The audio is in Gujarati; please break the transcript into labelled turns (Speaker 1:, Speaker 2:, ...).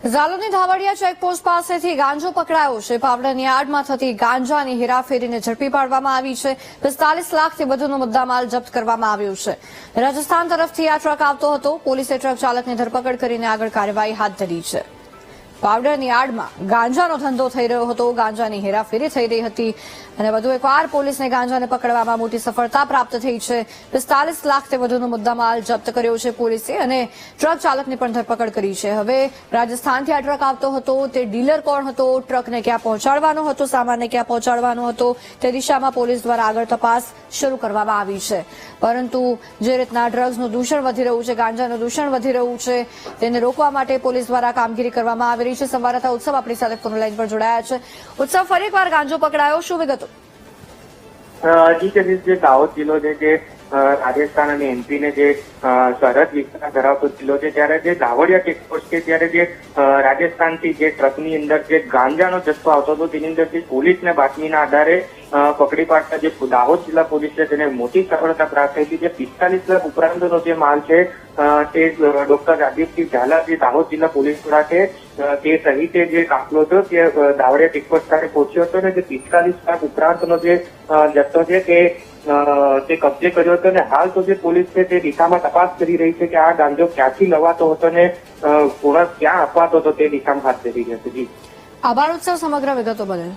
Speaker 1: ઝાલોદની ધાવડિયા ચેકપોસ્ટ પાસેથી ગાંજો પકડાયો છે। પાવડરની આડમાં થતી ગાંજાની હેરાફેરીને ઝડપી પાડવામાં આવી છે। 45 લાખથી વધુનો મુદ્દામાલ જપ્ત કરવામાં આવ્યો છે। રાજસ્થાન તરફથી આ ટ્રક આવતો હતો। પોલીસે ટ્રક ચાલકની ધરપકડ કરીને આગળ કાર્યવાહી હાથ ધરી છે। પાવડરની આડમાં ગાંજાનો ધંધો થઈ રહ્યો હતો, ગાંજાની હેરાફેરી થઈ રહી હતી અને વધુ એકવાર પોલીસને ગાંજાને પકડવામાં મોટી સફળતા પ્રાપ્ત થઈ છે। 45 લાખથી વધુનો મુદ્દામાલ જપ્ત કર્યો છે પોલીસે અને ટ્રક ચાલકની પણ ધરપકડ કરી છે। હવે રાજસ્થાનથી આ ટ્રક આવતો હતો, તે ડીલર કોણ હતો, ટ્રકને ક્યાં પહોંચાડવાનો હતો, સામાનને ક્યાં પહોંચાડવાનો હતો, તે દિશામાં પોલીસ દ્વારા આગળ તપાસ શરૂ કરવામાં આવી છે। પરંતુ જે રીતના ડ્રગ્સનું દૂષણ વધી રહ્યું છે, ગાંજાનું દૂષણ વધી રહ્યું છે, તેને રોકવા માટે પોલીસ દ્વારા કામગીરી કરવામાં આવી રહી છે। સંવાદદાતા ઉત્સવ આપણી સાથે ફોન લાઈન પર જોડાયા છે। ઉત્સવ, ફરી એકવાર ગાંજો પકડાયો, શું વિગતો?
Speaker 2: જે દાહોદ જિલ્લો છે જે રાજસ્થાન અને એમપી ને જે સરહદ વિસ્તાર ધરાવતો જિલ્લો છે, ત્યારે જે ધાવડિયા ચેકપોસ્ટ છે ત્યારે જે રાજસ્થાનથી જે ટ્રકની અંદર જે ગાંજાનો જથ્થો આવતો હતો તેની અંદર પોલીસને બાતમીના આધારે પકડી પાડતા જે દાહોદ જિલ્લા પોલીસ છે તેને મોટી સફળતા પ્રાપ્ત થઈ હતી। જે 45 લાખ ઉપરાંતનો જે માલ છે તે ડોક્ટર રાજીવસિંહ ઝાલા જે દાહોદ જિલ્લા પોલીસ વડા છે તે સહિત જે કાફલો હતો તે ધાવડિયા ચેકપોસ્ટ ખાતે પહોંચ્યો હતો અને જે 45 લાખ ઉપરાંતનો જે જથ્થો છે તે કબજે કર્યો હતો અને હાલ તો જે પોલીસ છે તે દિશામાં તપાસ કરી રહી છે કે આ ગાંજો ક્યાંથી લવાતો હતો અને કોણ ક્યાં અપાતો હતો તે દિશામાં હાથ ધરી છે।
Speaker 1: આભાર ઉત્સવ, સમગ્ર વિગતો બદલ।